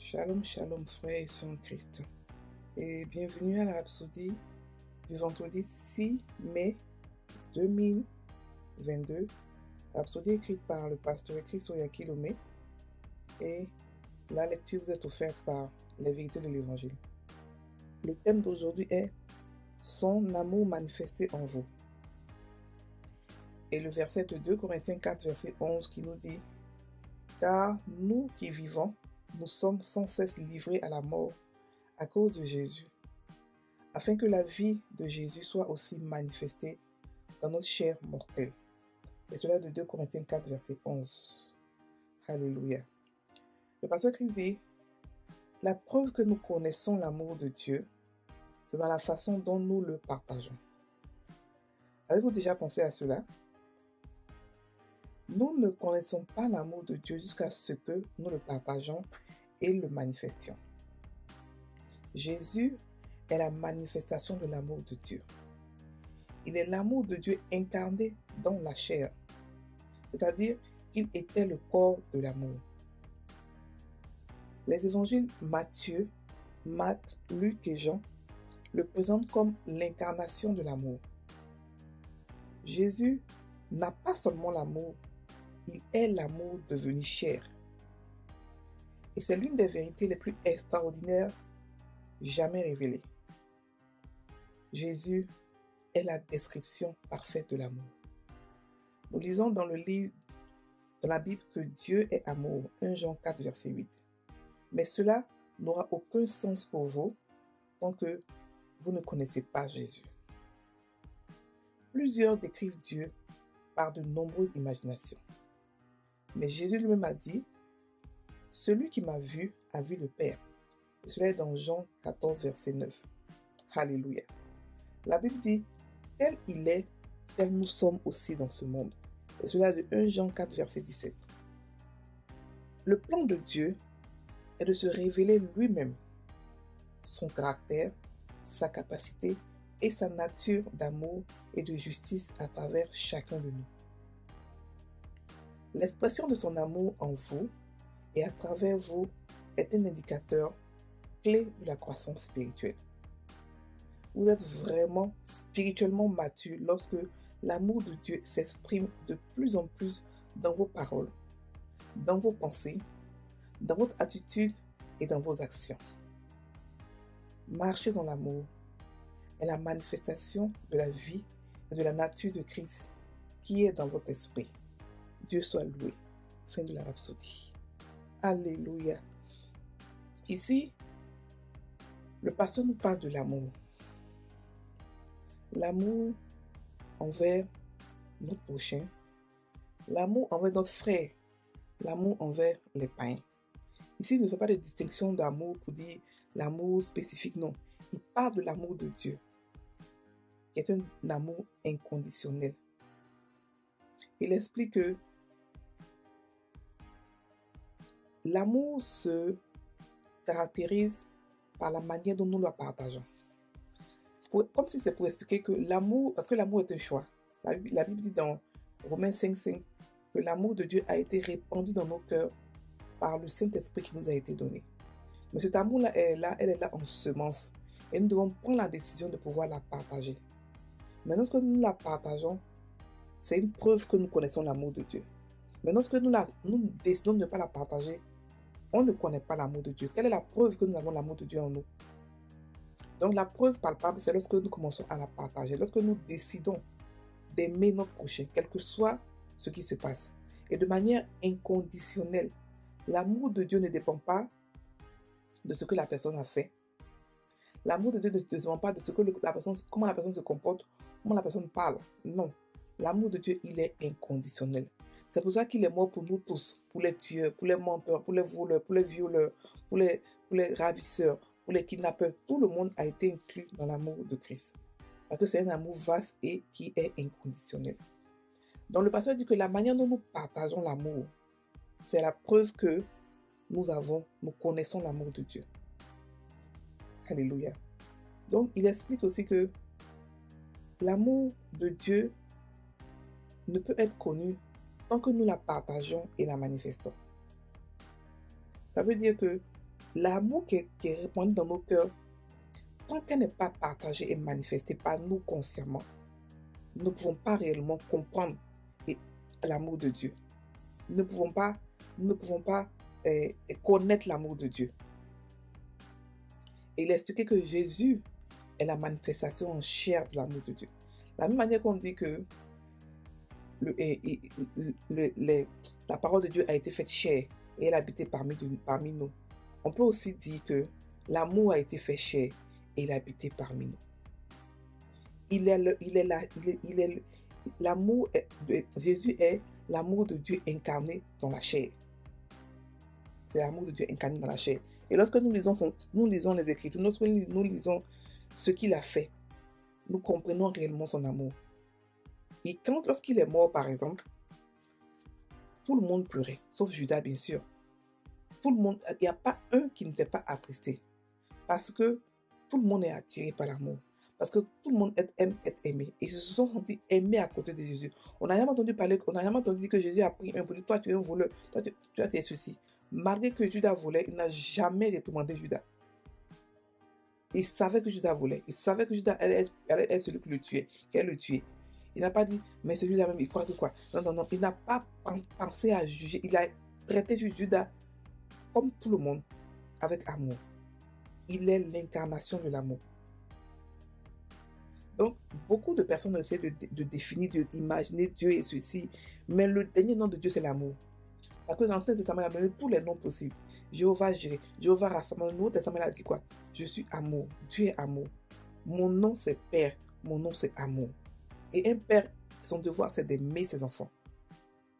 Shalom, shalom frères et sœurs en Christ. Et bienvenue à la Rhapsodie du vendredi 6 mai 2022. Rhapsodie écrite par le pasteur Christ Oyakilome. Et la lecture vous est offerte par les vérités de l'évangile. Le thème d'aujourd'hui est son amour manifesté en vous. Et le verset de 2 Corinthiens 4, verset 11 qui nous dit: Car nous qui vivons, nous sommes sans cesse livrés à la mort à cause de Jésus, afin que la vie de Jésus soit aussi manifestée dans notre chair mortelle. Et cela de 2 Corinthiens 4, verset 11. Alléluia. Le pasteur Christ dit: la preuve que nous connaissons l'amour de Dieu, c'est dans la façon dont nous le partageons. Avez-vous déjà pensé à cela? Nous ne connaissons pas l'amour de Dieu jusqu'à ce que nous le partageons et le manifestions. Jésus est la manifestation de l'amour de Dieu. Il est l'amour de Dieu incarné dans la chair, c'est-à-dire qu'il était le corps de l'amour. Les évangiles Matthieu, Marc, Luc et Jean le présentent comme l'incarnation de l'amour. Jésus n'a pas seulement l'amour, il est l'amour devenu chair. Et c'est l'une des vérités les plus extraordinaires jamais révélées. Jésus est la description parfaite de l'amour. Nous lisons dans la Bible que Dieu est amour, 1 Jean 4, verset 8. Mais cela n'aura aucun sens pour vous tant que vous ne connaissez pas Jésus. Plusieurs décrivent Dieu par de nombreuses imaginations. Mais Jésus lui-même a dit: celui qui m'a vu a vu le Père. Et cela est dans Jean 14, verset 9. Alléluia. La Bible dit: tel il est, tel nous sommes aussi dans ce monde. Et cela est de 1 Jean 4, verset 17. Le plan de Dieu est de se révéler lui-même, son caractère, sa capacité et sa nature d'amour et de justice à travers chacun de nous. L'expression de son amour en vous et à travers vous est un indicateur clé de la croissance spirituelle. Vous êtes vraiment spirituellement mature lorsque l'amour de Dieu s'exprime de plus en plus dans vos paroles, dans vos pensées, dans votre attitude et dans vos actions. Marcher dans l'amour est la manifestation de la vie et de la nature de Christ qui est dans votre esprit. Dieu soit loué. Fin de la Rhapsodie. Alléluia. Ici, le pasteur nous parle de l'amour. L'amour envers notre prochain, l'amour envers notre frère, l'amour envers les païens. Ici, il ne fait pas de distinction d'amour pour dire l'amour spécifique, non. Il parle de l'amour de Dieu, qui est un amour inconditionnel. Il explique que l'amour se caractérise par la manière dont nous la partageons. Comme si c'est pour expliquer que l'amour, parce que l'amour est un choix. La Bible dit dans Romains 5,5 que l'amour de Dieu a été répandu dans nos cœurs par le Saint-Esprit qui nous a été donné. Mais cet amour-là, elle est là en semence. Et nous devons prendre la décision de pouvoir la partager. Mais lorsque nous la partageons, c'est une preuve que nous connaissons l'amour de Dieu. Mais lorsque nous décidons de ne pas la partager, on ne connaît pas l'amour de Dieu. Quelle est la preuve que nous avons l'amour de Dieu en nous? Donc la preuve palpable, c'est lorsque nous commençons à la partager. Lorsque nous décidons d'aimer notre prochain, quel que soit ce qui se passe. Et de manière inconditionnelle. L'amour de Dieu ne dépend pas de ce que la personne a fait. L'amour de Dieu ne dépend pas de ce que comment la personne se comporte, comment la personne parle. Non. L'amour de Dieu, il est inconditionnel. C'est pour ça qu'il est mort pour nous tous, pour les tueurs, pour les menteurs, pour les voleurs, pour les violeurs, pour les ravisseurs, pour les kidnappeurs. Tout le monde a été inclus dans l'amour de Christ. Parce que c'est un amour vaste et qui est inconditionnel. Donc le pasteur dit que la manière dont nous partageons l'amour, c'est la preuve que nous connaissons l'amour de Dieu. Alléluia. Donc il explique aussi que l'amour de Dieu ne peut être connu tant que nous la partageons et la manifestons. Ça veut dire que l'amour qui est répandu dans nos cœurs, tant qu'elle n'est pas partagée et manifestée par nous consciemment, nous ne pouvons pas réellement comprendre l'amour de Dieu. Nous ne pouvons pas connaître l'amour de Dieu. Et il a expliqué que Jésus est la manifestation en chair de l'amour de Dieu. De la même manière qu'on dit que la parole de Dieu a été faite chair et elle a habité parmi nous. On peut aussi dire que l'amour a été fait chair et il a habité parmi nous. Jésus est l'amour de Dieu incarné dans la chair. C'est l'amour de Dieu incarné dans la chair. Et lorsque nous lisons les Écritures, lorsque nous lisons ce qu'il a fait, nous comprenons réellement son amour. Et lorsqu'il est mort, par exemple, tout le monde pleurait, sauf Judas, bien sûr. Tout le monde, il n'y a pas un qui n'était pas attristé. Parce que tout le monde est attiré par l'amour. Parce que tout le monde aime être aimé. Et ils se sont sentis aimés à côté de Jésus. On n'a jamais entendu dire que Jésus a pris un peu. Toi, tu es un voleur. Toi, tu as ceci. Malgré que Judas volait, il n'a jamais réprimandé Judas. Il savait que Judas volait. Il savait que Judas allait être celui qui le tuait, qui allait le tuer. Il n'a pas dit, mais celui-là même, il croit que quoi? Non. Il n'a pas pensé à juger. Il a traité Judas comme tout le monde, avec amour. Il est l'incarnation de l'amour. Donc, beaucoup de personnes essaient de définir, d'imaginer Dieu et ceci, mais le dernier nom de Dieu, c'est l'amour. Parce que dans l'Ancien Testament, il a donné tous les noms possibles. Jéhovah Jireh, Jéhovah Rapha. Dans le Nouveau Testament, il a dit quoi? Je suis amour. Dieu est amour. Mon nom, c'est Père. Mon nom, c'est amour. Et un père, son devoir, c'est d'aimer ses enfants.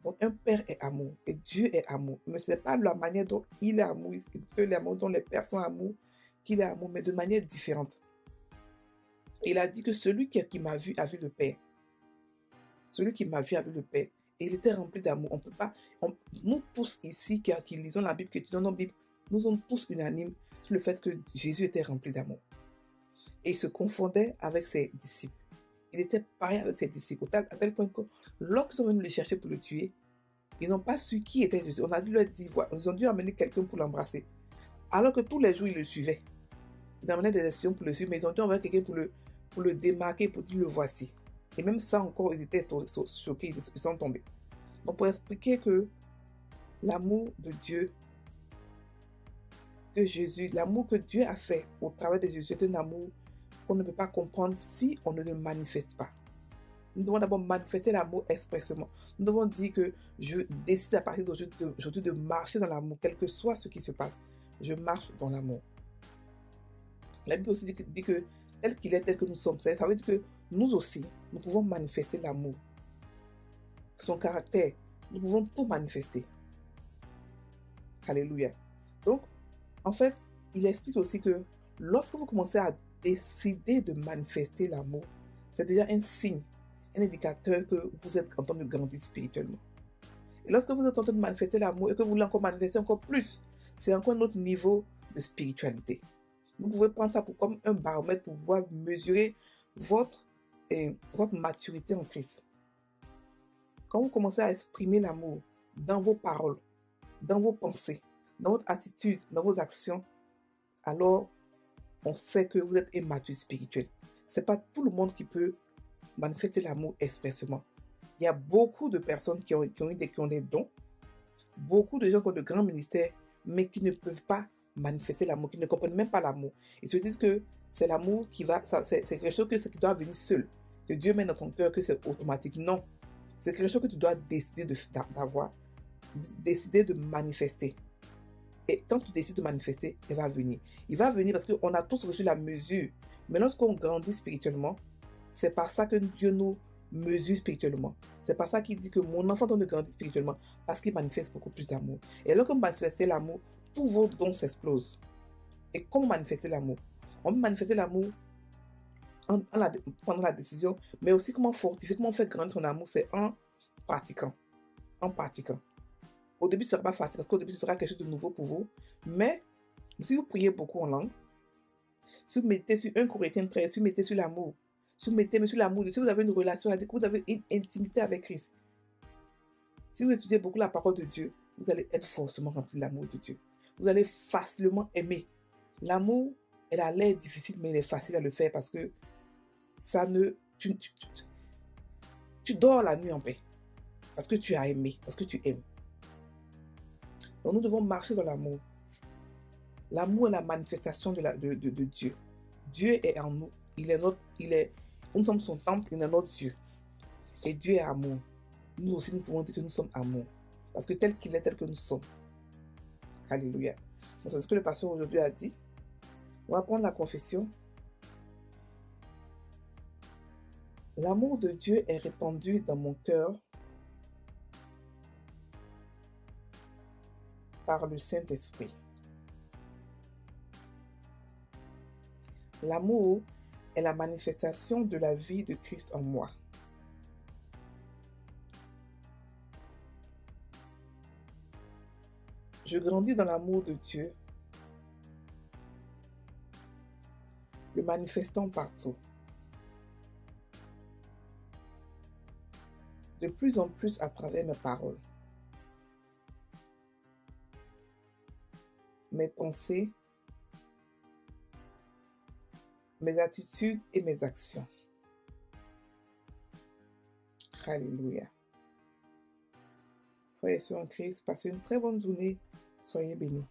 Donc, un père est amour. Et Dieu est amour. Mais ce n'est pas la manière dont il est amour, que l'amour dont les pères sont amour, qu'il est amour, mais de manière différente. Il a dit que celui qui m'a vu a vu le Père. Celui qui m'a vu a vu le Père. Et il était rempli d'amour. On peut pas. Nous tous ici qui lisons la Bible, qui étudions la Bible, nous sommes tous unanimes sur le fait que Jésus était rempli d'amour. Et il se confondait avec ses disciples. Il était pareil avec ses disciples, à tel point que lorsqu'ils sont venus le chercher pour le tuer, ils n'ont pas su qui était Jésus. On a dû leur dire, ils ont dû amener quelqu'un pour l'embrasser. Alors que tous les jours, ils le suivaient. Ils amenaient des espions pour le suivre, mais ils ont dû envoyer quelqu'un pour le démarquer, pour dire le voici. Et même ça encore, ils étaient choqués, ils sont tombés. Donc pour expliquer que l'amour de Dieu, l'amour que Dieu a fait au travers de Jésus, c'est un amour qu'on ne peut pas comprendre si on ne le manifeste pas. Nous devons d'abord manifester l'amour expressément. Nous devons dire que je décide à partir d'aujourd'hui de marcher dans l'amour, quel que soit ce qui se passe. Je marche dans l'amour. La Bible aussi dit que tel qu'il est, tel que nous sommes, ça veut dire que nous aussi, nous pouvons manifester l'amour. Son caractère, nous pouvons tout manifester. Alléluia. Donc, en fait, il explique aussi que lorsque vous commencez à décider de manifester l'amour, c'est déjà un signe, un indicateur que vous êtes en train de grandir spirituellement. Et lorsque vous êtes en train de manifester l'amour et que vous voulez encore manifester encore plus, c'est encore un autre niveau de spiritualité. Vous pouvez prendre ça comme un baromètre pour pouvoir mesurer votre maturité en Christ. Quand vous commencez à exprimer l'amour dans vos paroles, dans vos pensées, dans votre attitude, dans vos actions, alors on sait que vous êtes immature spirituel. Ce n'est pas tout le monde qui peut manifester l'amour expressément. Il y a beaucoup de personnes qui ont des dons, beaucoup de gens qui ont de grands ministères, mais qui ne peuvent pas manifester l'amour, qui ne comprennent même pas l'amour. Ils se disent que c'est l'amour c'est quelque chose qui doit venir seul, que Dieu met dans ton cœur, que c'est automatique. Non, c'est quelque chose que tu dois décider d'avoir, décider de manifester. Et quand tu décides de manifester, il va venir. Il va venir parce qu'on a tous reçu la mesure. Mais lorsqu'on grandit spirituellement, c'est par ça que Dieu nous mesure spirituellement. C'est par ça qu'il dit que mon enfant doit grandir spirituellement, parce qu'il manifeste beaucoup plus d'amour. Et lorsque vous manifestez l'amour, tous vos dons s'explosent. Et comment manifester l'amour? On peut manifester l'amour pendant la décision, mais aussi comment fortifier, comment faire grandir son amour, c'est en pratiquant. En pratiquant. Au début, ce ne sera pas facile, parce qu'au début, ce sera quelque chose de nouveau pour vous. Mais si vous priez beaucoup en langue, si vous mettez sur 1 Corinthiens 13, si vous mettez sur l'amour, si vous mettez sur l'amour, si vous avez une relation avec Dieu, vous avez une intimité avec Christ, si vous étudiez beaucoup la parole de Dieu, vous allez être forcément rempli de l'amour de Dieu. vous allez facilement aimer. L'amour, elle a l'air difficile, mais elle est facile à le faire parce que ça ne... Tu dors la nuit en paix parce que tu as aimé, parce que tu aimes. Donc nous devons marcher dans l'amour. L'amour est la manifestation de Dieu. Dieu est en nous. Nous sommes son temple, il est notre Dieu. Et Dieu est amour. Nous aussi, nous pouvons dire que nous sommes amour. Parce que tel qu'il est, tel que nous sommes. Alléluia. Donc c'est ce que le pasteur aujourd'hui a dit. On va prendre la confession. L'amour de Dieu est répandu dans mon cœur par le Saint-Esprit. L'amour est la manifestation de la vie de Christ en moi. Je grandis dans l'amour de Dieu, le manifestant partout. De plus en plus à travers mes paroles, mes pensées, mes attitudes et mes actions. Alléluia. Frères et sœurs en Christ, passez une très bonne journée. Soyez bénis.